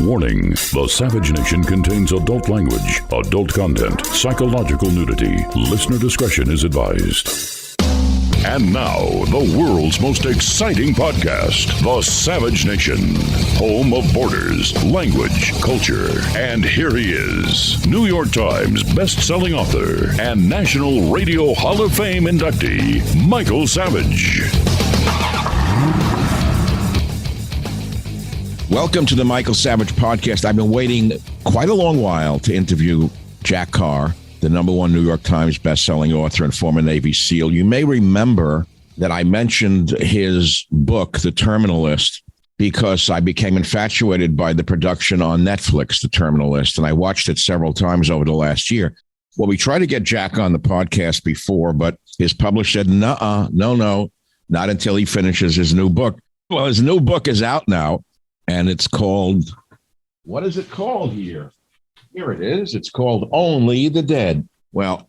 Warning, the Savage Nation contains adult language, adult content, psychological nudity. Listener discretion is advised. And now, the world's most exciting podcast, The Savage Nation, home of borders, language, culture. And here he is, New York Times best-selling author and National Radio Hall of Fame inductee, Michael Savage. Welcome to the Michael Savage Podcast. I've been waiting quite a long while to interview Jack Carr, the #1 New York Times best-selling author and former Navy SEAL. You may remember that I mentioned his book, The Terminal List, because I became infatuated by the production on Netflix, The Terminal List, and I watched it several times over the last year. Well, we tried to get Jack on the podcast before, but his publisher said, no, not until he finishes his new book. Well, his new book is out now. And it's called, what is it called here? Here it is. It's called Only the Dead. Well,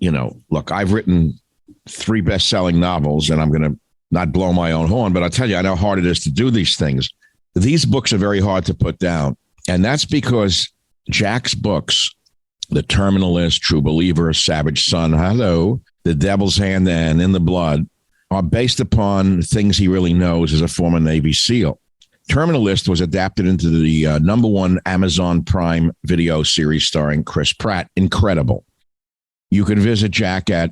look, I've written 3 best-selling novels, and I'm going to not blow my own horn, but I'll tell you, I know how hard it is to do these things. These books are very hard to put down. And that's because Jack's books, The Terminal List, True Believer, Savage Son, Hello, The Devil's Hand, and In the Blood, are based upon things he really knows as a former Navy SEAL. Terminal List was adapted into the #1 Amazon Prime video series starring Chris Pratt. Incredible. You can visit Jack at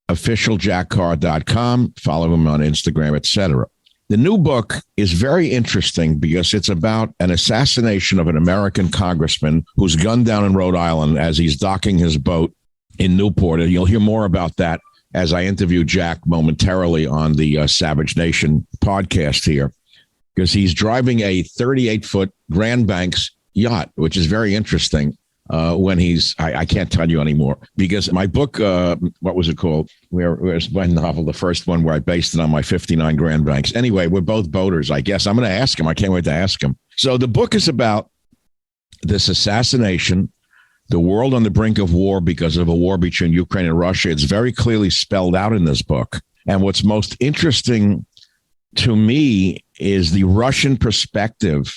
officialjackcarr.com, follow him on Instagram, etc. The new book is very interesting because it's about an assassination of an American congressman who's gunned down in Rhode Island as he's docking his boat in Newport. And you'll hear more about that as I interview Jack momentarily on the Savage Nation podcast here, because he's driving a 38-foot Grand Banks yacht, which is very interesting when he's, I can't tell you anymore, because my book, what was it called? Where's my novel, the first one where I based it on my 59 Grand Banks. Anyway, we're both boaters, I guess. I'm going to ask him. I can't wait to ask him. So the book is about this assassination, the world on the brink of war because of a war between Ukraine and Russia. It's very clearly spelled out in this book. And what's most interesting to me is the Russian perspective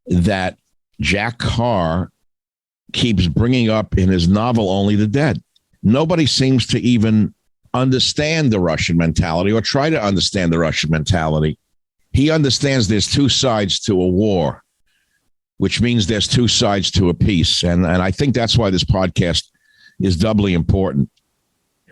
that Jack Carr keeps bringing up in his novel, Only the Dead. Nobody seems to even understand the Russian mentality or try to understand the Russian mentality. He understands there's 2 sides to a war, which means there's 2 sides to a peace. And I think that's why this podcast is doubly important.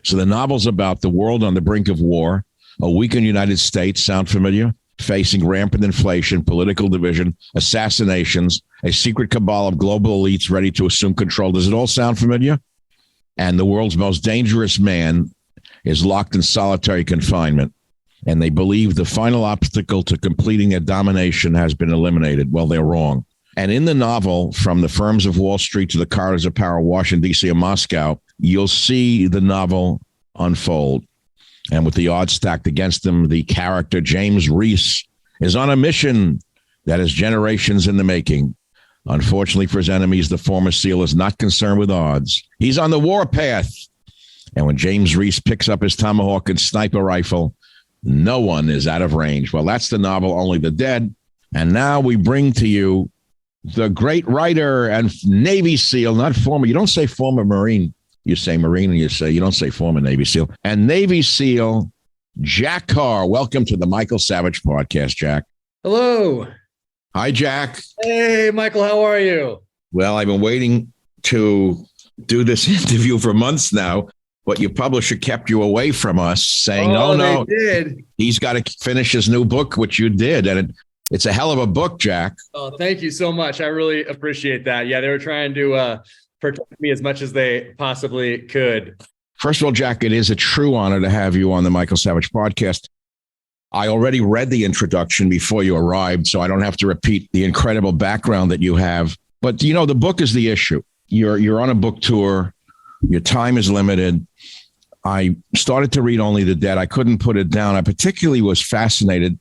So the novel's about the world on the brink of war, a weakened United States, sound familiar? Facing rampant inflation, political division, assassinations, a secret cabal of global elites ready to assume control. Does it all sound familiar? And the world's most dangerous man is locked in solitary confinement. And they believe the final obstacle to completing their domination has been eliminated. Well, they're wrong. And in the novel, from the firms of Wall Street to the corridors of power, Washington, D.C. and Moscow, you'll see the novel unfold. And with the odds stacked against him, the character James Reese is on a mission that is generations in the making. Unfortunately for his enemies, the former SEAL is not concerned with odds. He's on the warpath. And when James Reese picks up his tomahawk and sniper rifle, no one is out of range. Well, that's the novel, Only the Dead. And now we bring to you the great writer and Navy SEAL, not former. You don't say former Marine. You say Marine, and you don't say former Navy SEAL. And Navy SEAL Jack Carr. Welcome to the Michael Savage Podcast, Jack. Hello. Hi, Jack. Hey, Michael. How are you? Well, I've been waiting to do this interview for months now, but your publisher kept you away from us, saying, no, they did. He's got to finish his new book, which you did. And it's a hell of a book, Jack. Oh, thank you so much. I really appreciate that. Yeah, they were trying to protect me as much as they possibly could. First of all, Jack, it is a true honor to have you on the Michael Savage Podcast. I already read the introduction before you arrived, so I don't have to repeat the incredible background that you have. But, the book is the issue. You're on a book tour. Your time is limited. I started to read Only the Dead. I couldn't put it down. I particularly was fascinated,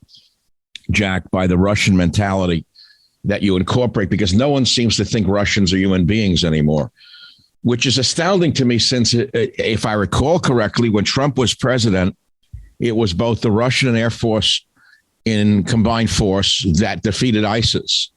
Jack, by the Russian mentality that you incorporate, because no one seems to think Russians are human beings anymore, which is astounding to me since, if I recall correctly, when Trump was president, it was both the Russian and Air Force in combined force that defeated ISIS.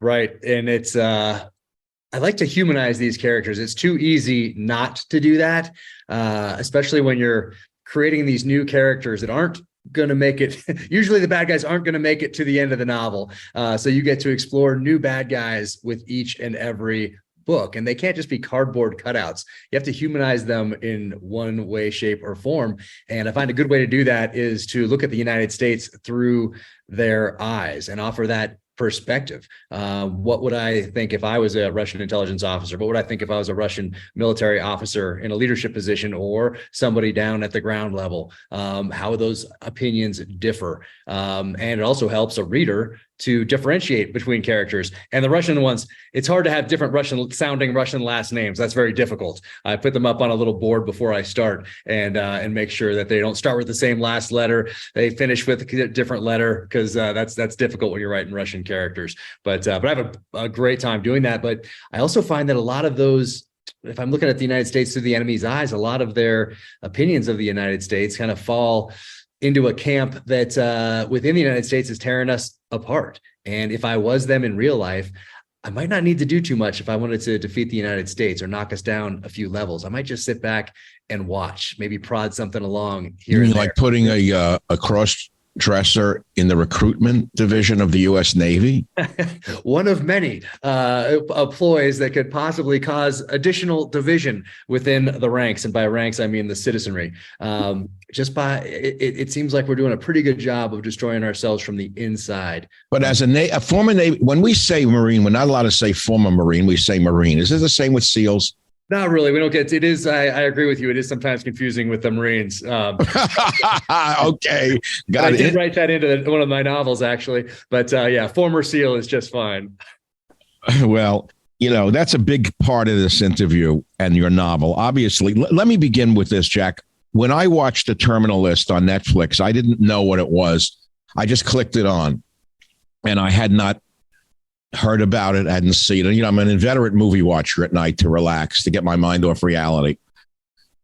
Right. And it's I like to humanize these characters. It's too easy not to do that, especially when you're creating these new characters that aren't going to make it. Usually the bad guys aren't going to make it to the end of the novel. So you get to explore new bad guys with each and every book, and they can't just be cardboard cutouts. You have to humanize them in one way, shape, or form. And I find a good way to do that is to look at the United States through their eyes and offer that perspective. What would I think if I was a Russian intelligence officer? What would I think if I was a Russian military officer in a leadership position or somebody down at the ground level? How those opinions differ. And it also helps a reader to differentiate between characters. And the Russian ones, it's hard to have different sounding Russian last names. That's very difficult. I put them up on a little board before I start and make sure that they don't start with the same last letter. They finish with a different letter, because that's difficult when you're writing Russian characters. But I have a great time doing that. But I also find that a lot of those, if I'm looking at the United States through the enemy's eyes, a lot of their opinions of the United States kind of fall into a camp that within the United States is tearing us apart. And if I was them in real life, I might not need to do too much if I wanted to defeat the United States or knock us down a few levels. I might just sit back and watch, maybe prod something along here. You like putting a cross dresser in the recruitment division of the U.S. Navy? One of many ploys that could possibly cause additional division within the ranks. And by ranks, I mean the citizenry. Just by it seems like we're doing a pretty good job of destroying ourselves from the inside. But as a former Navy, when we say Marine, we're not allowed to say former Marine. We say Marine. Is it the same with SEALs? Not really. We don't get it. Is I agree with you. It is sometimes confusing with the Marines. Okay, got it. I did write that into one of my novels, actually. But yeah, former SEAL is just fine. Well, that's a big part of this interview and your novel. Obviously, let me begin with this, Jack. When I watched The Terminal List on Netflix, I didn't know what it was. I just clicked it on, and I had not heard about it, hadn't seen it. I'm an inveterate movie watcher at night to relax, to get my mind off reality.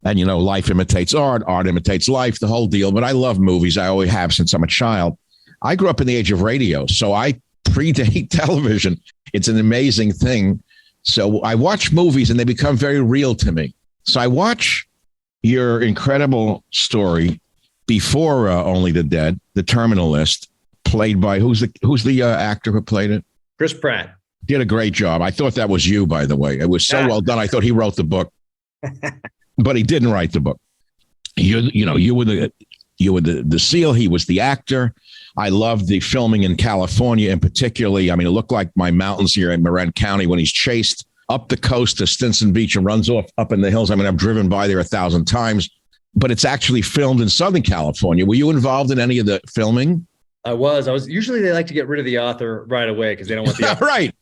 And, life imitates art, art imitates life, the whole deal. But I love movies. I always have since I'm a child. I grew up in the age of radio, so I predate television. It's an amazing thing. So I watch movies and they become very real to me. So I watch your incredible story before Only the Dead, The Terminal List, played by who's the actor who played it? Chris Pratt. Did a great job. I thought that was you, by the way. It was so well done. I thought he wrote the book, but he didn't write the book. You were the SEAL. He was the actor. I loved the filming in California, and particularly, it looked like my mountains here in Marin County when he's chased up the coast to Stinson Beach and runs off up in the hills. I've driven by there 1,000 times, but it's actually filmed in Southern California. Were you involved in any of the filming? I was. Usually they like to get rid of the author right away because they don't want the author right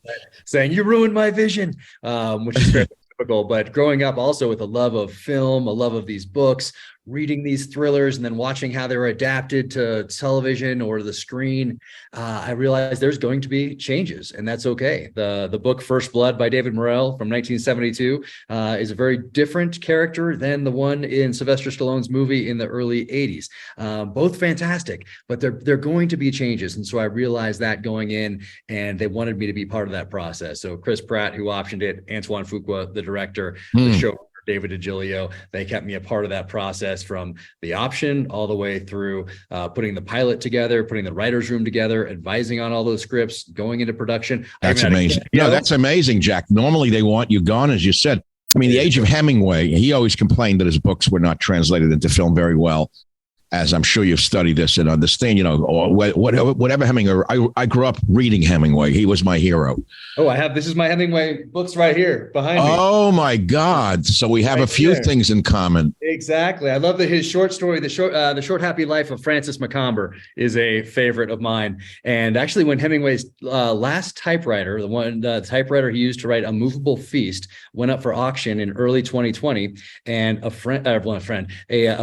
saying you ruined my vision, which is very typical. But growing up also with a love of film, a love of these books, reading these thrillers, and then watching how they were adapted to television or the screen, I realized there's going to be changes, and that's okay. The book First Blood by David Morrell from 1972 is a very different character than the one in Sylvester Stallone's movie in the early 80s. Both fantastic, but they're going to be changes. And so I realized that going in, and they wanted me to be part of that process. So Chris Pratt, who optioned it, Antoine Fuqua, the director, the show, David DiGilio, they kept me a part of that process from the option all the way through putting the pilot together, putting the writer's room together, advising on all those scripts, going into production. That's amazing. That's amazing, Jack. Normally they want you gone, as you said. The Age of Hemingway, he always complained that his books were not translated into film very well. As I'm sure you've studied this and understand, or whatever Hemingway. I grew up reading Hemingway. He was my hero. Oh, this is my Hemingway books right here behind me. Oh my God! So we have a few things in common. Exactly. I love his short story, the short happy life of Francis Macomber, is a favorite of mine. And actually, when Hemingway's last typewriter, the typewriter he used to write A Movable Feast, went up for auction in early 2020, and a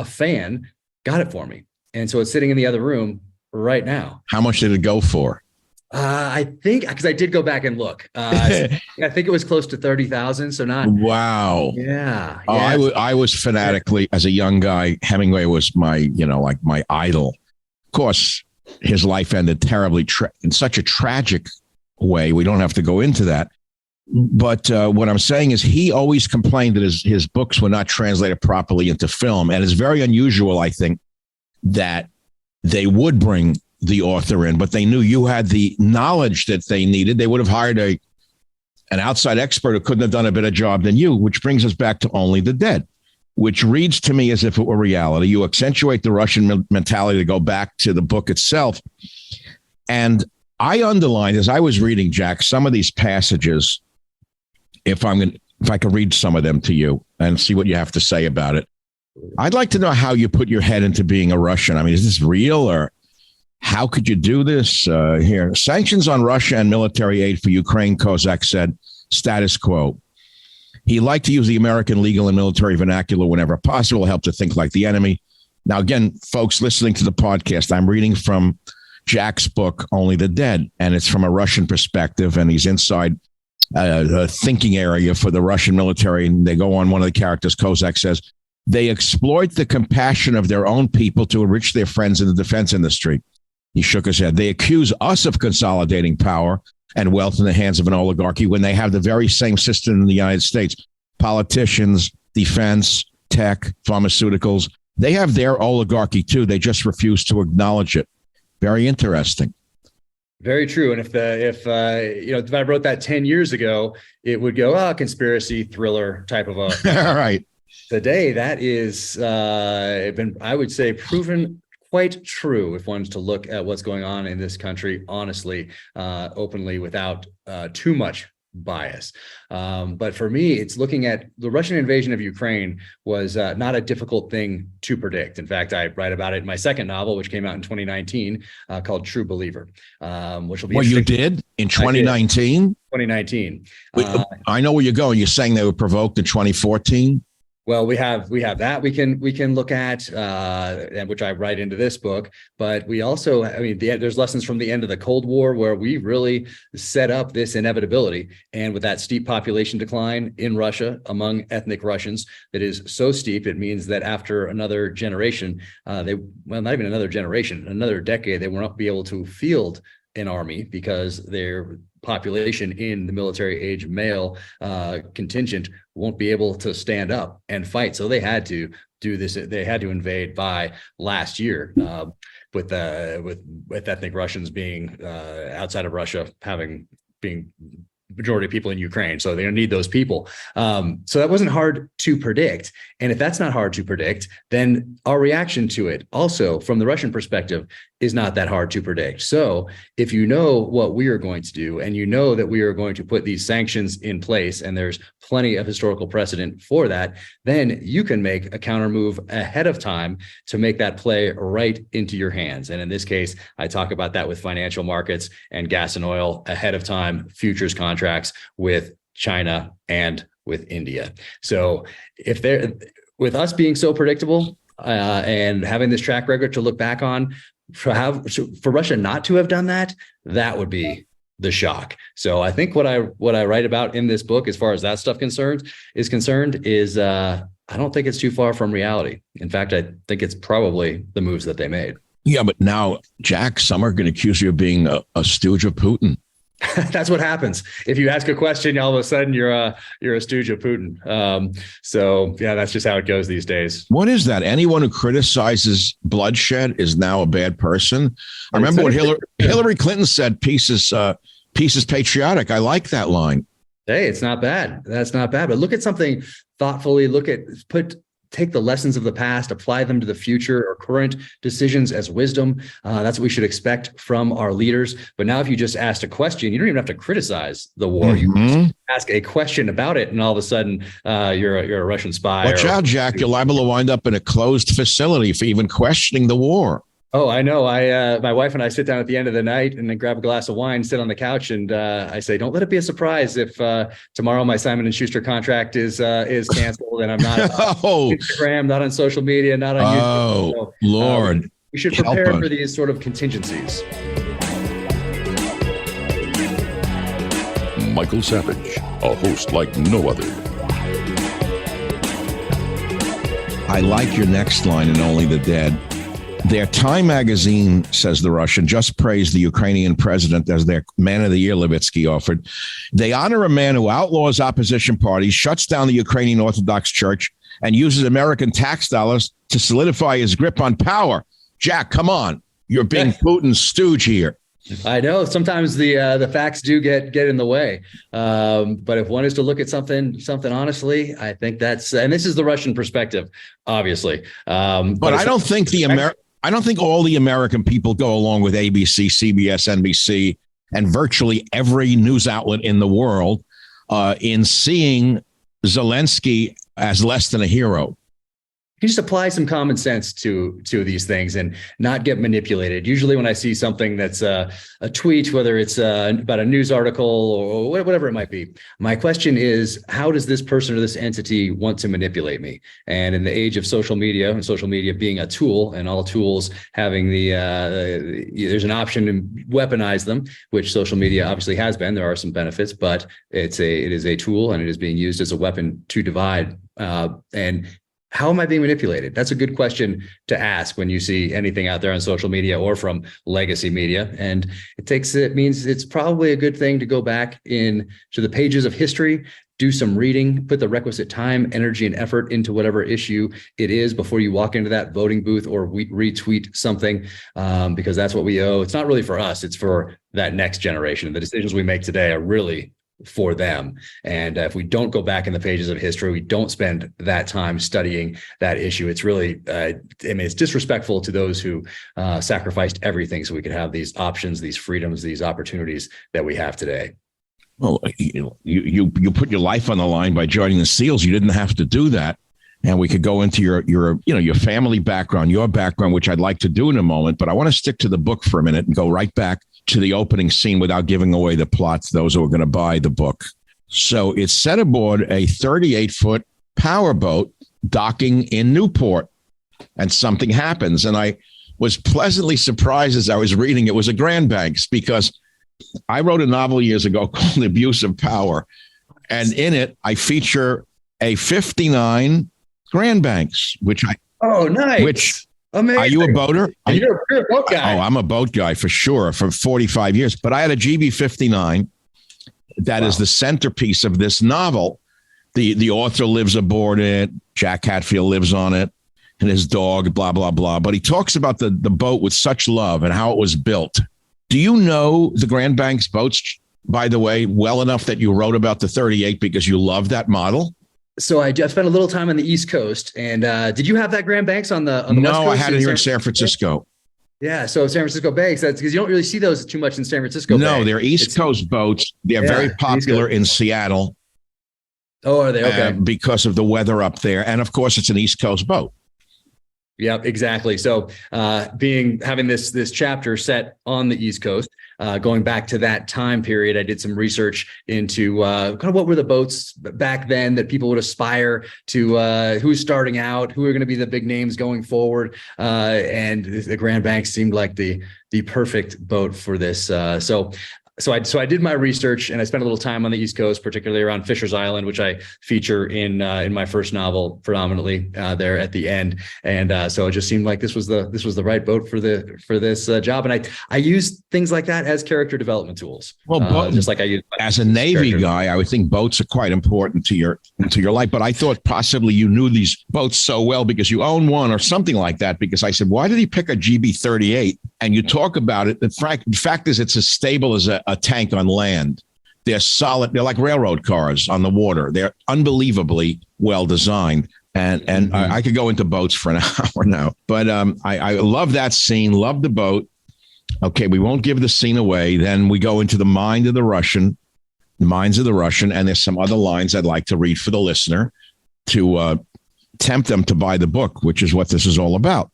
fan got it for me. And so it's sitting in the other room right now. How much did it go for? I think, because I did go back and look. I think it was close to 30,000. So not. Wow. Yeah. Oh, I was fanatically, as a young guy, Hemingway was my, like my idol. Of course, his life ended terribly in such a tragic way. We don't have to go into that. But what I'm saying is he always complained that his books were not translated properly into film. And it's very unusual, I think, that they would bring the author in, but they knew you had the knowledge that they needed. They would have hired an outside expert who couldn't have done a better job than you, which brings us back to Only the Dead, which reads to me as if it were reality. You accentuate the Russian mentality to go back to the book itself. And I underlined, as I was reading, Jack, some of these passages, if I can read some of them to you and see what you have to say about it. I'd like to know how you put your head into being a Russian. I mean, is this real, or how could you do this? Here, sanctions on Russia and military aid for Ukraine, Kozak said, status quo. He liked to use the American legal and military vernacular whenever possible, help to think like the enemy. Now, again, folks listening to the podcast, I'm reading from Jack's book, Only the Dead, and it's from a Russian perspective, and he's inside a thinking area for the Russian military. And they go on, one of the characters, Kozak says, they exploit the compassion of their own people to enrich their friends in the defense industry. He shook his head. They accuse us of consolidating power and wealth in the hands of an oligarchy when they have the very same system in the United States. Politicians, defense, tech, pharmaceuticals, they have their oligarchy too. They just refuse to acknowledge it. Very interesting. Very true. And if I wrote that 10 years ago, it would go, conspiracy thriller type of a. All right. Today, that is been, I would say, proven quite true if one's to look at what's going on in this country, honestly, openly, without too much bias. But for me, it's looking at the Russian invasion of Ukraine was not a difficult thing to predict. In fact, I write about it in my second novel, which came out in 2019, called True Believer, which will be. Well, you did in 2019? 2019. I know where you're going. You're saying they were provoked in 2014? Well, we have that we can look at, and which I write into this book. But we also, there's lessons from the end of the Cold War where we really set up this inevitability. And with that steep population decline in Russia among ethnic Russians, that is so steep, it means that after another generation, not even another generation, another decade, they won't be able to field an army because their population in the military age male contingent won't be able to stand up and fight. So they had to do this. They had to invade by last year, with ethnic Russians being outside of Russia being majority of people in Ukraine. So they're going to need those people. So that wasn't hard to predict. And if that's not hard to predict, then our reaction to it also from the Russian perspective is not that hard to predict. So if you know what we are going to do, and you know that we are going to put these sanctions in place, and there's plenty of historical precedent for that, then you can make a counter move ahead of time to make that play right into your hands. And in this case, I talk about that with financial markets and gas and oil ahead of time, futures contracts with China and with India. So with us being so predictable and having this track record to look back on, for Russia not to have done that, that would be the shock. So I think what I write about in this book, as far as that stuff is concerned, I don't think it's too far from reality. In fact, I think it's probably the moves that they made. Yeah, but now, Jack, some are going to accuse you of being a stooge of Putin. That's what happens. If you ask a question, all of a sudden you're a stooge of Putin. So yeah, that's just how it goes these days. What is that? Anyone who criticizes bloodshed is now a bad person. I remember what Hillary Clinton said, peace is patriotic. I like that line. Hey, it's not bad. That's not bad. But look at something thoughtfully. Take the lessons of the past, apply them to the future or current decisions as wisdom. That's what we should expect from our leaders. But now if you just asked a question, you don't even have to criticize the war. Mm-hmm. You just ask a question about it, and all of a sudden you're a Russian spy. Watch out, Jack. You're liable to wind up in a closed facility for even questioning the war. Oh, I know. My wife and I sit down at the end of the night and then grab a glass of wine, sit on the couch, and I say, "Don't let it be a surprise if tomorrow my Simon & Schuster contract is canceled and I'm not on Instagram, not on social media, not on YouTube." So, Lord, we should prepare for these sort of contingencies. Michael Savage, a host like no other. I like your next line in Only the Dead. Their Time magazine, says the Russian, just praised the Ukrainian president as their man of the year, Levitsky offered. They honor a man who outlaws opposition parties, shuts down the Ukrainian Orthodox Church, and uses American tax dollars to solidify his grip on power. Jack, come on. You're being Putin's stooge here. I know sometimes the facts do get in the way, but if one is to look at something honestly, I think that's, and this is the Russian perspective, obviously. But I don't think I don't think all the American people go along with ABC, CBS, NBC, and virtually every news outlet in the world in seeing Zelensky as less than a hero. You just apply some common sense to these things and not get manipulated. Usually when I see something that's a tweet, whether it's about a news article or whatever it might be, my question is, how does this person or this entity want to manipulate me? And in the age of social media, and social media being a tool, and all tools having there's an option to weaponize them, which social media obviously has been. There are some benefits, but it is a tool, and it is being used as a weapon to divide. And how am I being manipulated? That's a good question to ask when you see anything out there on social media or from legacy media. And it means it's probably a good thing to go back into the pages of history, do some reading, put the requisite time, energy, and effort into whatever issue it is before you walk into that voting booth or retweet something, because that's what we owe. It's not really for us, it's for that next generation. The decisions we make today are really for them. And if we don't go back in the pages of history, we don't spend that time studying that issue, it's really, it's disrespectful to those who sacrificed everything so we could have these options, these freedoms, these opportunities that we have today. Well, you put your life on the line by joining the SEALs. You didn't have to do that. And we could go into your family background, your background, which I'd like to do in a moment. But I want to stick to the book for a minute and go right back to the opening scene without giving away the plot to those who are going to buy the book. So it's set aboard a 38-foot powerboat docking in Newport, and something happens. And I was pleasantly surprised as I was reading. It was a Grand Banks, because I wrote a novel years ago called Abuse of Power. And in it, I feature a 59 Grand Banks, Oh, nice. Amazing. Are you a boater? You're a boat guy. Oh, I'm a boat guy for sure, for 45 years. But I had a GB59 that is the centerpiece of this novel. The author lives aboard it. Jack Hatfield lives on it, and his dog, blah, blah, blah. But he talks about the boat with such love and how it was built. Do you know the Grand Banks boats, by the way, well enough that you wrote about the 38 because you love that model? So I just spent a little time on the East Coast, and did you have that Grand Banks on the West Coast? No, I had it here in San Francisco. Yeah, so San Francisco Banks, that's because you don't really see those too much in San Francisco. No, they're East Coast boats. They're very popular in Seattle. Oh, are they? Okay. Because of the weather up there. And of course, it's an East Coast boat. Yeah, exactly. So having this chapter set on the East Coast, going back to that time period, I did some research into kind of what were the boats back then that people would aspire to, who's starting out, who are going to be the big names going forward. And the Grand Banks seemed like the perfect boat for this. So I did my research, and I spent a little time on the East Coast, particularly around Fisher's Island, which I feature in my first novel predominantly there at the end. And so it just seemed like this was the right boat for this job. And I use things like that as character development tools. Well, just like I use as a Navy guy, I would think boats are quite important to your life. But I thought possibly you knew these boats so well because you own one or something like that. Because I said, why did he pick a GB38? And you talk about it. The fact is, it's as stable as a tank on land. They're solid. They're like railroad cars on the water. They're unbelievably well designed. And I could go into boats for an hour now. But I love that scene. Love the boat. Okay, we won't give the scene away. Then we go into the minds of the Russian. And there's some other lines I'd like to read for the listener to tempt them to buy the book, which is what this is all about.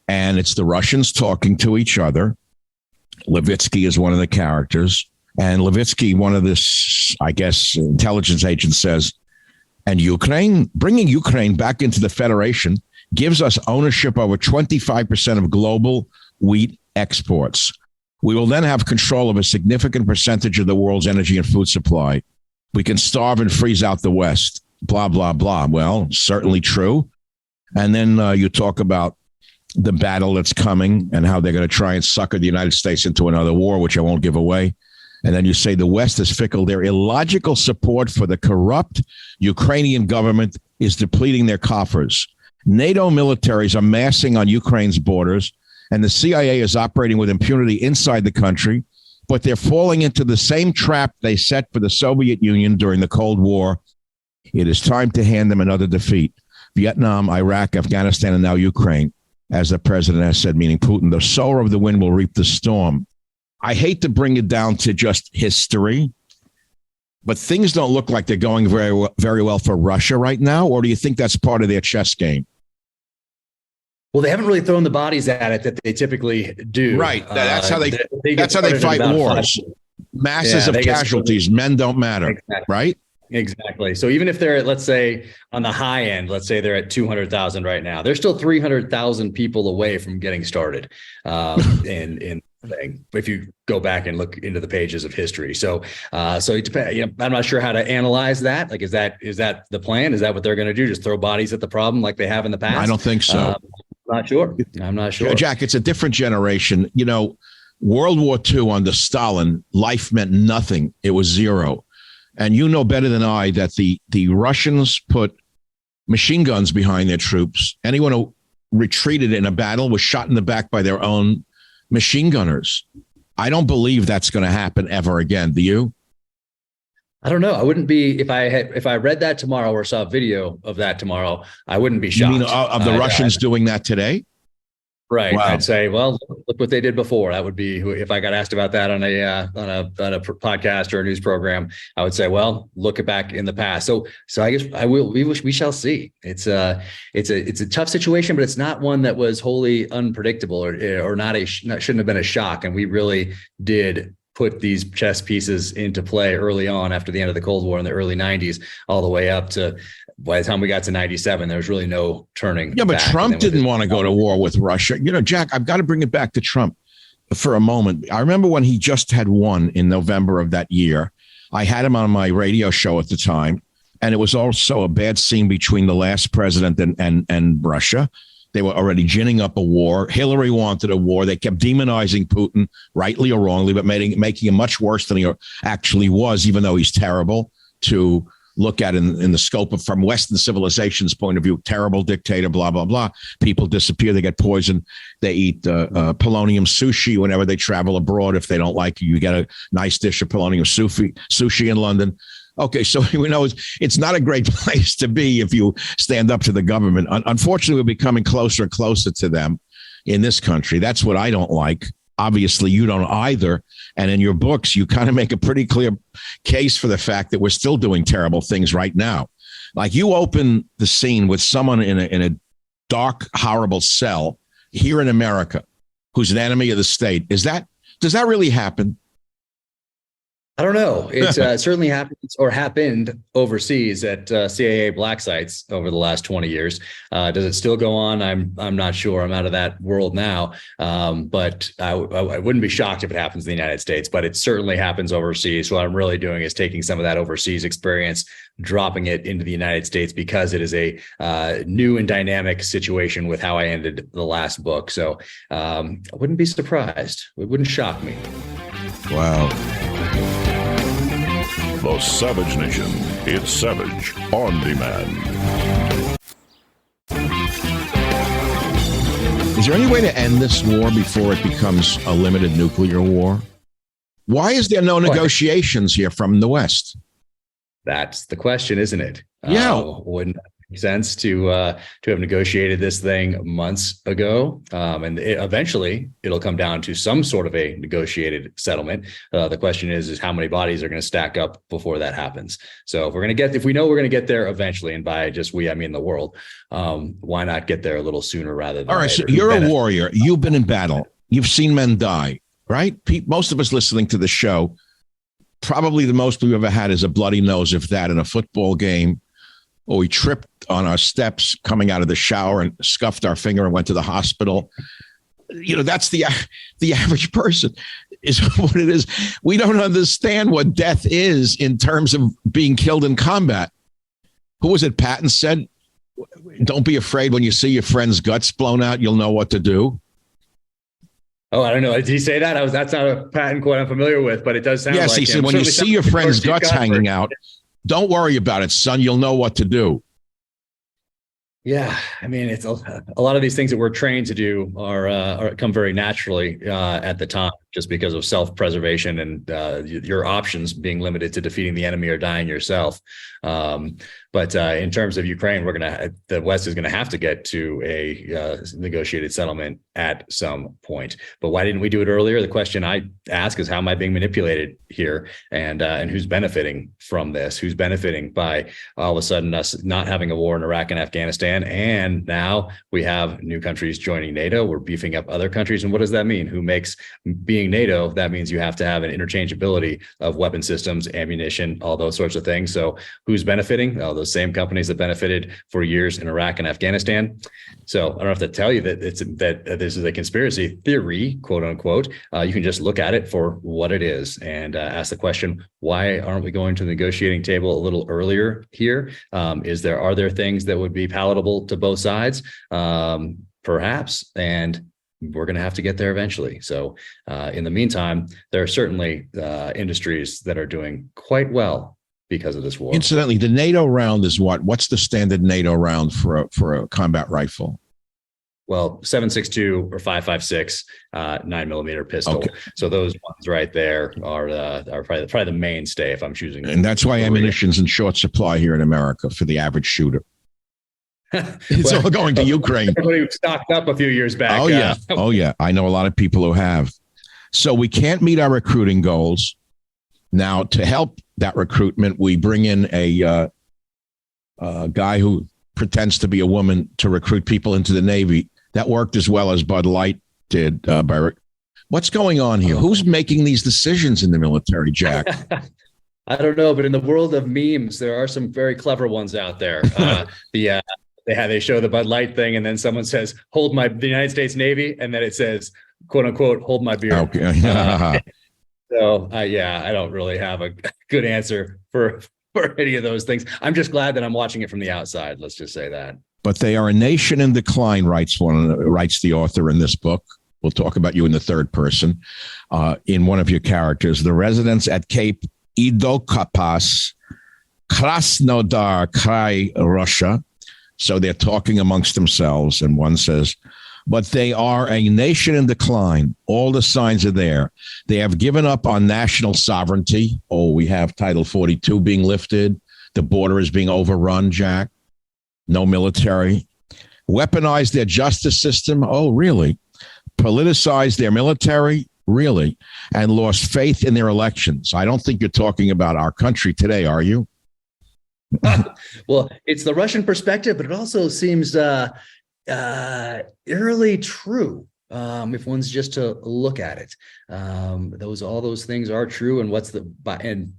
And it's the Russians talking to each other. Levitsky is one of the characters. And Levitsky, one of this, I guess, intelligence agents says, and bringing Ukraine back into the Federation gives us ownership over 25% of global wheat exports. We will then have control of a significant percentage of the world's energy and food supply. We can starve and freeze out the West, blah, blah, blah. Well, certainly true. And then you talk about the battle that's coming and how they're going to try and sucker the United States into another war, which I won't give away. And then you say the West is fickle. Their illogical support for the corrupt Ukrainian government is depleting their coffers. NATO militaries are massing on Ukraine's borders, and the CIA is operating with impunity inside the country, but they're falling into the same trap they set for the Soviet Union during the Cold War. It is time to hand them another defeat. Vietnam, Iraq, Afghanistan, and now Ukraine, as the president has said, meaning Putin. The sower of the wind will reap the storm. I hate to bring it down to just history, but things don't look like they're going very well for Russia right now. Or do you think that's part of their chess game? Well, they haven't really thrown the bodies at it that they typically do. Right. That's how they fight wars. Masses of casualties. Men don't matter. Exactly. Right. Exactly. So even if they're at, let's say on the high end, let's say they're at 200,000 right now, they're still 300,000 people away from getting started. In thing, if you go back and look into the pages of history. So it depends. You know, I'm not sure how to analyze that. Like, is that the plan? Is that what they're going to do? Just throw bodies at the problem like they have in the past? I don't think so. I'm not sure. Jack, it's a different generation. You know, World War II under Stalin, life meant nothing. It was zero. And you know better than I that the Russians put machine guns behind their troops. Anyone who retreated in a battle was shot in the back by their own machine gunners. I don't believe that's going to happen ever again. Do you? I don't know. I wouldn't be if I read that tomorrow or saw a video of that tomorrow. I wouldn't be shocked. You mean of the Russians doing that today? Right. Wow. I'd say, well, look what they did before. That would be if I got asked about that on a podcast or a news program, I would say, well, look back in the past. So I guess we shall see. It's a tough situation, but it's not one that was wholly unpredictable or shouldn't have been a shock. And we really did put these chess pieces into play early on after the end of the Cold War in the early 90s, all the way up to by the time we got to 97, there was really no turning. Yeah, but Trump didn't want to go to war with Russia. You know, Jack, I've got to bring it back to Trump for a moment. I remember when he just had won in November of that year. I had him on my radio show at the time, and it was also a bad scene between the last president and Russia. They were already ginning up a war. Hillary wanted a war. They kept demonizing Putin, rightly or wrongly, but making him much worse than he actually was, even though he's terrible to look at in the scope of from Western civilization's point of view. Terrible dictator, blah, blah, blah. People disappear. They get poisoned. They eat polonium sushi whenever they travel abroad. If they don't like you, you get a nice dish of polonium sushi in London. Okay, so we know it's not a great place to be if you stand up to the government. Unfortunately, we're becoming closer and closer to them in this country. That's what I don't like. Obviously, you don't either. And in your books, you kind of make a pretty clear case for the fact that we're still doing terrible things right now. Like you open the scene with someone in a dark, horrible cell here in America who's an enemy of the state. Does that really happen? I don't know. It's certainly happens or happened overseas at CIA black sites over the last 20 years. Does it still go on? I'm not sure. I'm out of that world now. But I wouldn't be shocked if it happens in the United States, but it certainly happens overseas. What I'm really doing is taking some of that overseas experience, dropping it into the United States because it is a new and dynamic situation with how I ended the last book. So I wouldn't be surprised. It wouldn't shock me. Wow. The Savage Nation. It's Savage on Demand. Is there any way to end this war before it becomes a limited nuclear war? Why is there no negotiations here from the West? That's the question, isn't it? Yeah. Wouldn't it make sense to have negotiated this thing months ago? And eventually it'll come down to some sort of a negotiated settlement. The question is how many bodies are going to stack up before that happens? So if we know we're going to get there eventually, and by just we, I mean the world, why not get there a little sooner rather than all right, later? so you're a warrior. You've been in battle. You've seen men die, right? Most of us listening to the show, probably the most we've ever had is a bloody nose, if that, in a football game, or we tripped on our steps coming out of the shower and scuffed our finger and went to the hospital. You know, that's the average person is what it is. We don't understand what death is in terms of being killed in combat. Who was it? Patton said, Don't be afraid when you see your friend's guts blown out. You'll know what to do. Oh, I don't know. Did he say that? That's not a patent quote I'm familiar with, but it does sound yes, like he said, when you see your friend's guts hanging out, don't worry about it, son. You'll know what to do. Yeah, I mean, it's a lot of these things that we're trained to do are come very naturally at the time, just because of self-preservation and your options being limited to defeating the enemy or dying yourself. But in terms of Ukraine, the West is gonna have to get to a negotiated settlement at some point. But why didn't we do it earlier? The question I ask is, how am I being manipulated here, and who's benefiting from this? Who's benefiting by all of a sudden us not having a war in Iraq and Afghanistan? And now we have new countries joining NATO. We're beefing up other countries. And what does that mean? Who makes being NATO? That means you have to have an interchangeability of weapon systems, ammunition, all those sorts of things. So who's benefiting? Oh, those same companies that benefited for years in Iraq and Afghanistan. So I don't have to tell you that this is a conspiracy theory, quote unquote. You can just look at it for what it is and ask the question, why aren't we going to the negotiating table a little earlier here? Are there things that would be palatable to both sides? Perhaps, and we're going to have to get there eventually. So in the meantime, there are certainly industries that are doing quite well because of this war. Incidentally, the NATO round is what? What's the standard NATO round for a combat rifle? Well, 7.62 or 5.56 9mm pistol. Okay. So those ones right there are probably the mainstay if I'm choosing. And that's why ammunition's in short supply here in America for the average shooter. It's all going to Ukraine. Everybody stocked up a few years back. Oh, yeah. Oh, yeah. I know a lot of people who have. So we can't meet our recruiting goals. Now, to help that recruitment, we bring in a guy who pretends to be a woman to recruit people into the Navy. That worked as well as Bud Light did, Barrett. What's going on here? Who's making these decisions in the military, Jack? I don't know, but in the world of memes, there are some very clever ones out there. They show the Bud Light thing, and then someone says, the United States Navy, and then it says, quote unquote, hold my beer. Okay. I don't really have a good answer for any of those things. I'm just glad that I'm watching it from the outside. Let's just say that. But they are a nation in decline, writes the author in this book. We'll talk about you in the third person. In one of your characters, the residents at Cape Idokapas, Krasnodar Krai, Russia. So they're talking amongst themselves, and one says, but they are a nation in decline. All the signs are there. They have given up on national sovereignty. Oh, we have Title 42 being lifted. The border is being overrun, Jack. No military. Weaponized their justice system. Oh, really? Politicized their military. Really? And lost faith in their elections. I don't think you're talking about our country today, are you? Well, it's the Russian perspective, but it also seems eerily true if one's just to look at it. All those things are true. And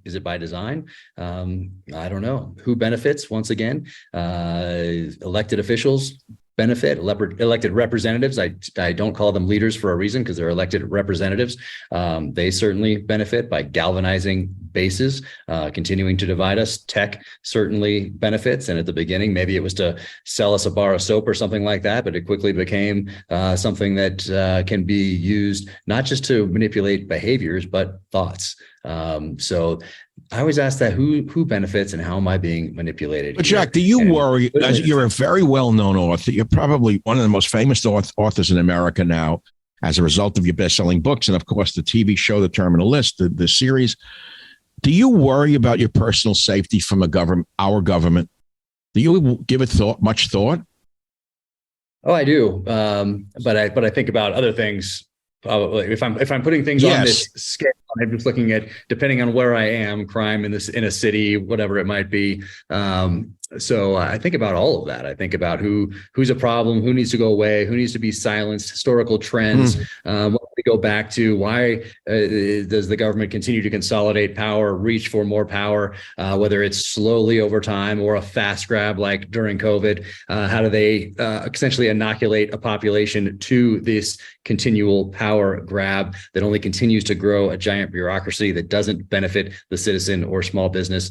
is it by design? I don't know. Who benefits? Once again, elected officials benefit. Elected representatives. I don't call them leaders for a reason, because they're elected representatives. They certainly benefit by galvanizing bases, continuing to divide us. Tech certainly benefits. And at the beginning, maybe it was to sell us a bar of soap or something like that, but it quickly became something that can be used not just to manipulate behaviors, but thoughts. So I always ask that who benefits and how am I being manipulated? But Jack, do you worry? You're a very well-known author. You're probably one of the most famous authors in America now as a result of your best-selling books. And of course, the TV show, The Terminal List, the series. Do you worry about your personal safety from our government? Do you give it much thought? Oh, I do. But I think about other things. If I'm putting things on this scale, I'm just looking at, depending on where I am, crime in a city, whatever it might be. So I think about all of that. I think about who's a problem, who needs to go away, who needs to be silenced, historical trends. What we go back to, why does the government continue to consolidate power, reach for more power, whether it's slowly over time or a fast grab like during COVID? How do they essentially inoculate a population to this continual power grab that only continues to grow a giant bureaucracy that doesn't benefit the citizen or small business?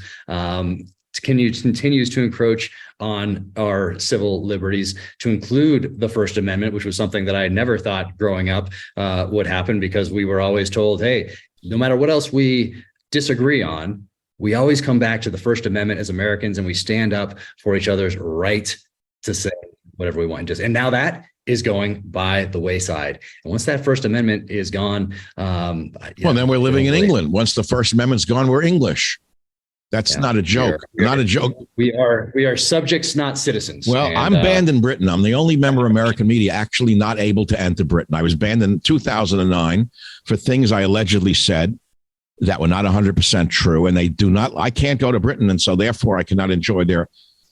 continues to encroach on our civil liberties, to include the First Amendment, which was something that I never thought growing up would happen, because we were always told, hey, no matter what else we disagree on, we always come back to the First Amendment as Americans, and we stand up for each other's right to say whatever we want. And now that is going by the wayside. And once that First Amendment is gone, well, then we're living in England. Once the First Amendment's gone, we're English. That's not a joke. Not a joke. We are subjects, not citizens. Well, and I'm banned in Britain. I'm the only member of American media actually not able to enter Britain. I was banned in 2009 for things I allegedly said that were not 100% true. And I can't go to Britain. And so therefore I cannot enjoy their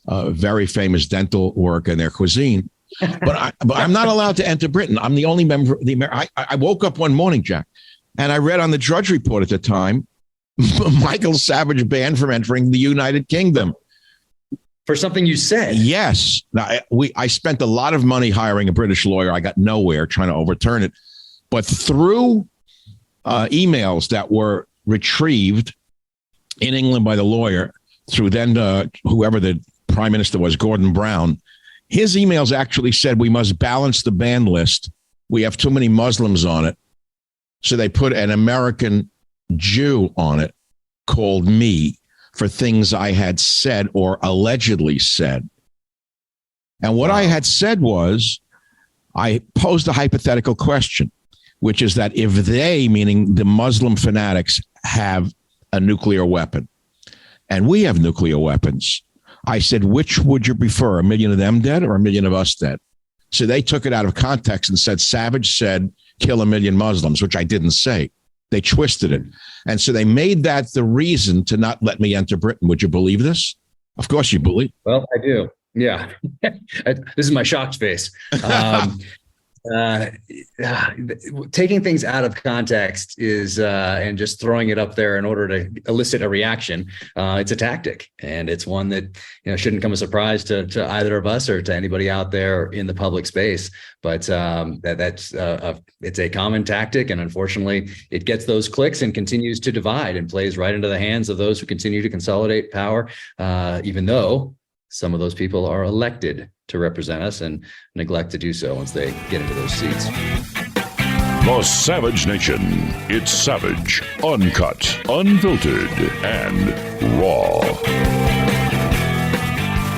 very famous dental work and their cuisine. But I'm not allowed to enter Britain. I'm the only member of the I woke up one morning, Jack, and I read on the Drudge Report at the time, Michael Savage banned from entering the United Kingdom. For something you said. Yes. Now, I spent a lot of money hiring a British lawyer. I got nowhere trying to overturn it. But through emails that were retrieved in England by the lawyer, through then whoever the prime minister was, Gordon Brown, his emails actually said we must balance the ban list. We have too many Muslims on it. So they put an American Jew on it called me for things I had said or allegedly said. And what I had said was, I posed a hypothetical question, which is that if they, meaning the Muslim fanatics, have a nuclear weapon and we have nuclear weapons, I said, which would you prefer, a million of them dead or a million of us dead? So they took it out of context and said, Savage said, kill a million Muslims, which I didn't say. They twisted it. And so they made that the reason to not let me enter Britain. Would you believe this? Of course you believe. Well, I do. Yeah. This is my shocked face. Taking things out of context is and just throwing it up there in order to elicit a reaction. It's a tactic, and it's one that shouldn't come as a surprise to either of us or to anybody out there in the public space. But that's it's a common tactic, and unfortunately, it gets those clicks and continues to divide and plays right into the hands of those who continue to consolidate power, even though some of those people are elected to represent us and neglect to do so once they get into those seats. The Savage Nation. It's savage, uncut, unfiltered, and raw.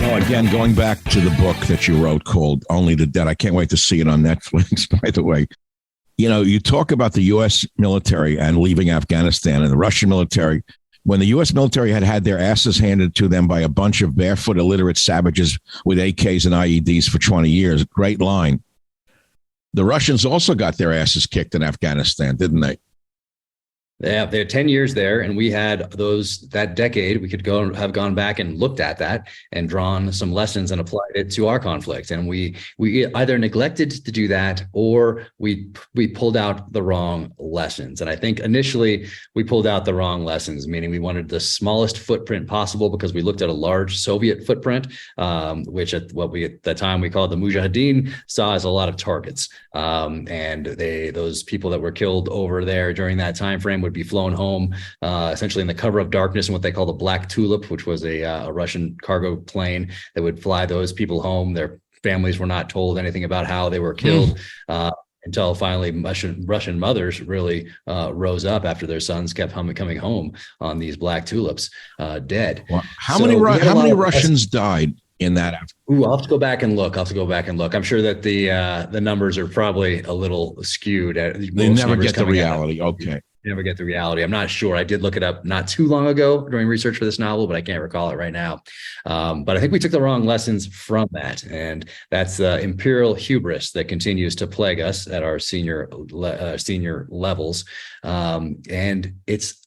Well, again, going back to the book that you wrote called Only the Dead. I can't wait to see it on Netflix, by the way. You talk about the U.S. military and leaving Afghanistan and the Russian military. When the U.S. military had their asses handed to them by a bunch of barefoot illiterate savages with AKs and IEDs for 20 years, great line. The Russians also got their asses kicked in Afghanistan, didn't they? Yeah, they had 10 years there, and we had that decade. We could have gone back and looked at that and drawn some lessons and applied it to our conflict. And we either neglected to do that, or we pulled out the wrong lessons. And I think initially we pulled out the wrong lessons, meaning we wanted the smallest footprint possible because we looked at a large Soviet footprint, which at the time we called the Mujahideen, saw as a lot of targets. And those people that were killed over there during that time frame would be flown home essentially in the cover of darkness in what they call the Black Tulip, which was a Russian cargo plane that would fly those people home. Their families were not told anything about how they were killed until finally Russian mothers really rose up after their sons kept coming home on these Black Tulips dead. Well, how many Russians died in that? Ooh, I'll have to go back and look. I'm sure that the numbers are probably a little skewed. They never get the reality. Okay. Never get the reality. I'm not sure. I did look it up not too long ago during research for this novel, but I can't recall it right now. But I think we took the wrong lessons from that. And that's the imperial hubris that continues to plague us at our senior levels. And it's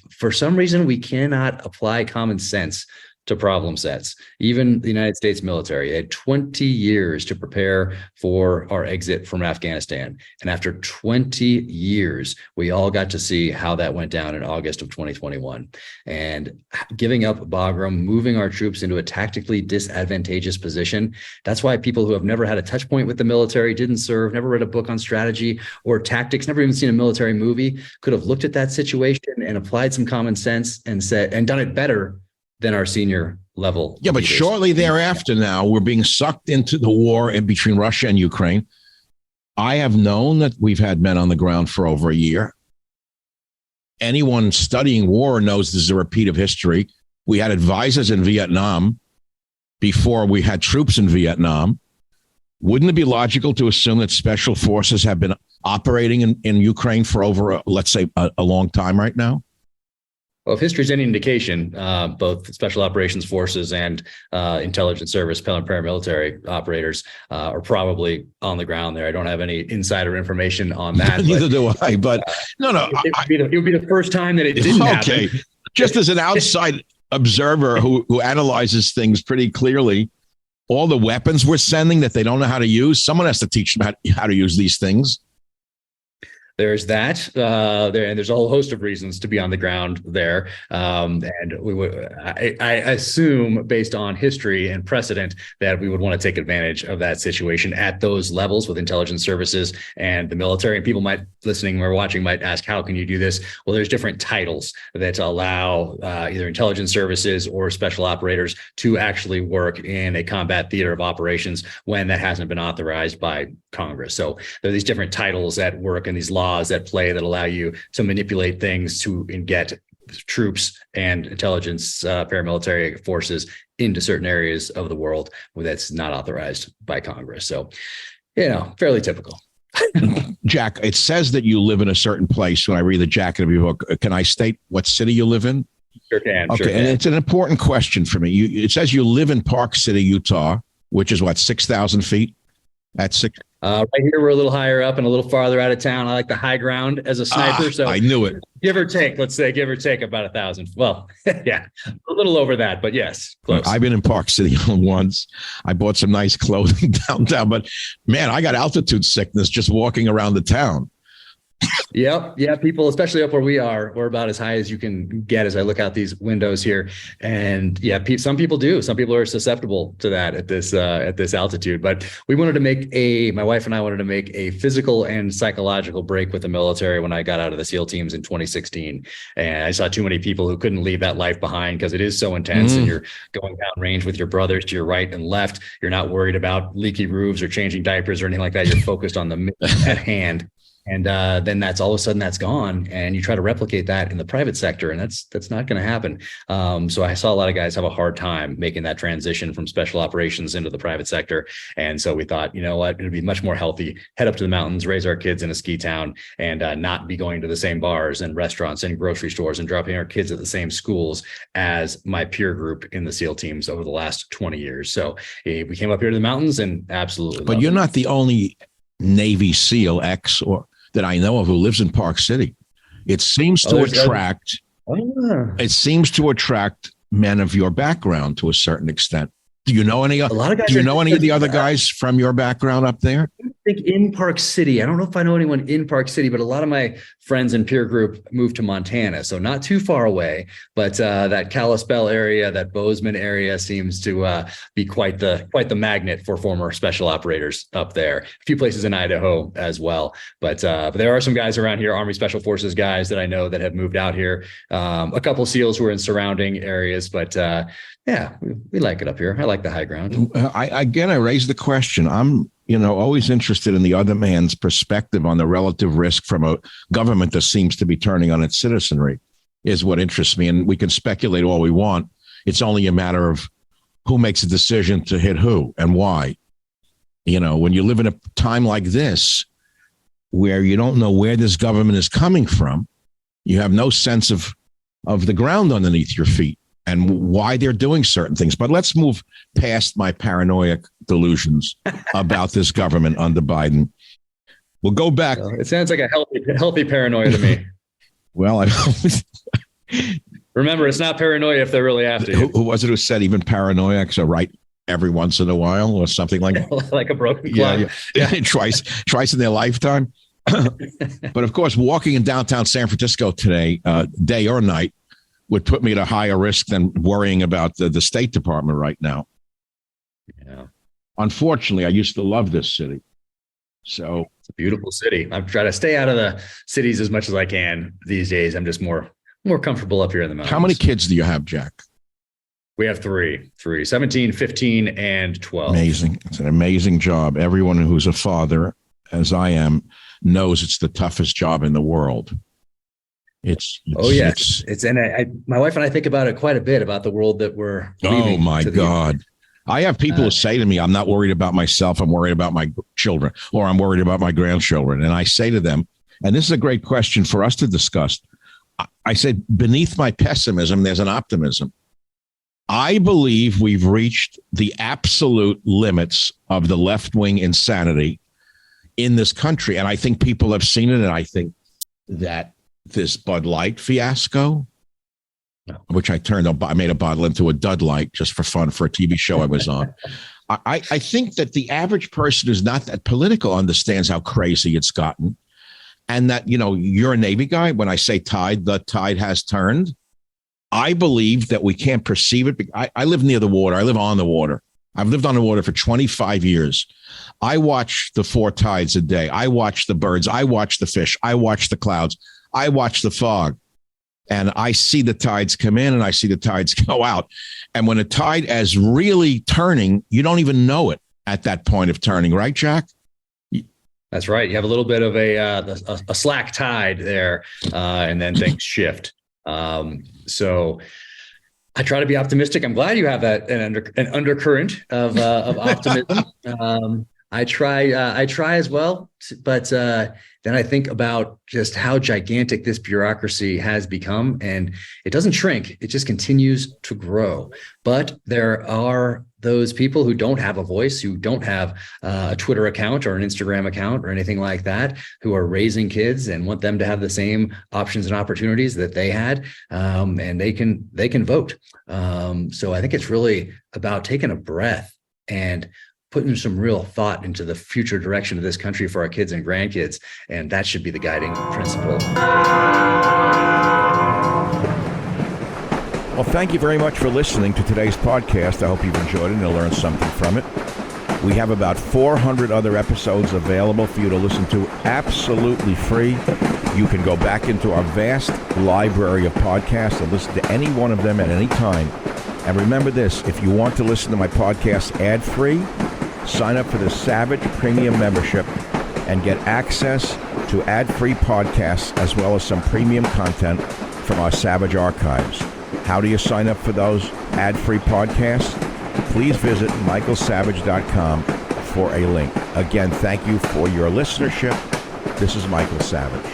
for some reason, we cannot apply common sense to problem sets. Even the United States military had 20 years to prepare for our exit from Afghanistan. And after 20 years, we all got to see how that went down in August of 2021. And giving up Bagram, moving our troops into a tactically disadvantageous position. That's why people who have never had a touch point with the military, didn't serve, never read a book on strategy or tactics, never even seen a military movie, could have looked at that situation and applied some common sense and done it better than our senior level. Yeah, but leaders. shortly thereafter now, we're being sucked into the war in between Russia and Ukraine. I have known that we've had men on the ground for over a year. Anyone studying war knows this is a repeat of history. We had advisors in Vietnam before we had troops in Vietnam. Wouldn't it be logical to assume that special forces have been operating in Ukraine for over, let's say, a long time right now? Well, if history is any indication, both special operations forces and intelligence service, paramilitary operators are probably on the ground there. I don't have any insider information on that. Neither do I. But no. It would be the first time that it didn't happen. Just as an outside observer who analyzes things pretty clearly, all the weapons we're sending that they don't know how to use, someone has to teach them how to use these things. There's that, and there's a whole host of reasons to be on the ground there. And I assume, based on history and precedent, that we would want to take advantage of that situation at those levels with intelligence services and the military. And people listening or watching might ask, how can you do this? Well, there's different titles that allow either intelligence services or special operators to actually work in a combat theater of operations when that hasn't been authorized by Congress. So there are these different titles at work and these laws at play that allow you to manipulate things to get troops and intelligence paramilitary forces into certain areas of the world where that's not authorized by Congress. So, fairly typical. Jack, it says that you live in a certain place when I read the jacket of your book. Can I state what city you live in? Sure can. Okay, sure can. And it's an important question for me. It says you live in Park City, Utah, which is what, 6,000 feet? At 6. Right here, we're a little higher up and a little farther out of town. I like the high ground as a sniper. So I knew it. Give or take about 1,000. Well, yeah, a little over that, but yes, close. I've been in Park City once. I bought some nice clothing downtown, but man, I got altitude sickness just walking around the town. Yep. Yeah. People, especially up where we are, we're about as high as you can get as I look out these windows here. And yeah, some people do. Some people are susceptible to that at this altitude. But we wanted to my wife and I wanted to make a physical and psychological break with the military when I got out of the SEAL teams in 2016. And I saw too many people who couldn't leave that life behind because it is so intense and you're going down range with your brothers to your right and left. You're not worried about leaky roofs or changing diapers or anything like that. You're focused on the mission at hand. And then that's all of a sudden that's gone, and you try to replicate that in the private sector, and that's not going to happen. So I saw a lot of guys have a hard time making that transition from special operations into the private sector. And so we thought, you know what, it'd be much more healthy, head up to the mountains, raise our kids in a ski town, and not be going to the same bars and restaurants and grocery stores and dropping our kids at the same schools as my peer group in the SEAL teams over the last 20 years. So we came up here to the mountains and absolutely. But you're not the only Navy SEAL or that I know of who lives in Park City. It seems to attract men of your background to a certain extent. Do you know any of the other guys from your background up there? I think in Park City. I don't know if I know anyone in Park City, but a lot of my friends and peer group moved to Montana, so not too far away. But that Kalispell area, that Bozeman area, seems to be quite the magnet for former special operators up there. A few places in Idaho as well. But there are some guys around here, Army Special Forces guys that I know that have moved out here. A couple SEALs who are in surrounding areas, but yeah, we like it up here. I like the high ground. I raise the question. I'm always interested in the other man's perspective on the relative risk from a government that seems to be turning on its citizenry is what interests me. And we can speculate all we want. It's only a matter of who makes a decision to hit who and why. When you live in a time like this, where you don't know where this government is coming from, you have no sense of the ground underneath your feet and why they're doing certain things. But let's move past my paranoid delusions about this government under Biden. We'll go back. It sounds like a healthy paranoia to me. Well, remember, it's not paranoia if they're really after you. Who was it who said even paranoiacs are right every once in a while or something like that? Like a broken clock. Yeah. twice in their lifetime. But of course, walking in downtown San Francisco today, day or night, would put me at a higher risk than worrying about the State Department right now. Yeah. Unfortunately, I used to love this city. So it's a beautiful city. I'm trying to stay out of the cities as much as I can these days. I'm just more comfortable up here in the mountains. How many kids do you have, Jack? We have three, 17, 15, and 12. Amazing. It's an amazing job. Everyone who's a father, as I am, knows it's the toughest job in the world. It's and my wife and I think about it quite a bit, about the world that we're leaving. Oh my God. I have people who say to me, I'm not worried about myself. I'm worried about my children, or I'm worried about my grandchildren. And I say to them, and this is a great question for us to discuss. I said, beneath my pessimism, there's an optimism. I believe we've reached the absolute limits of the left-wing insanity in this country. And I think people have seen it. And I think that this Bud Light fiasco, which I made a bottle into a Dud Light just for fun for a TV show I was on. I think that the average person who's not that political understands how crazy it's gotten. And that, you're a Navy guy. When I say tide, the tide has turned. I believe that we can't perceive it. I live near the water. I live on the water. I've lived on the water for 25 years. I watch the 4 tides a day. I watch the birds. I watch the fish. I watch the clouds. I watch the fog, and I see the tides come in and I see the tides go out. And when a tide is really turning, you don't even know it at that point of turning. Right, Jack? That's right. You have a little bit of a slack tide there, and then things shift. So I try to be optimistic. I'm glad you have an undercurrent of optimism. I try as well, but then I think about just how gigantic this bureaucracy has become, and it doesn't shrink; it just continues to grow. But there are those people who don't have a voice, who don't have a Twitter account or an Instagram account or anything like that, who are raising kids and want them to have the same options and opportunities that they had, and they can vote. So I think it's really about taking a breath and putting some real thought into the future direction of this country for our kids and grandkids. And that should be the guiding principle. Well, thank you very much for listening to today's podcast. I hope you've enjoyed it and you'll learn something from it. We have about 400 other episodes available for you to listen to absolutely free. You can go back into our vast library of podcasts and listen to any one of them at any time. And remember this, if you want to listen to my podcast ad-free, sign up for the Savage Premium membership and get access to ad-free podcasts as well as some premium content from our Savage archives. How do you sign up for those ad-free podcasts? Please visit michaelsavage.com for a link. Again, thank you for your listenership. This is Michael Savage.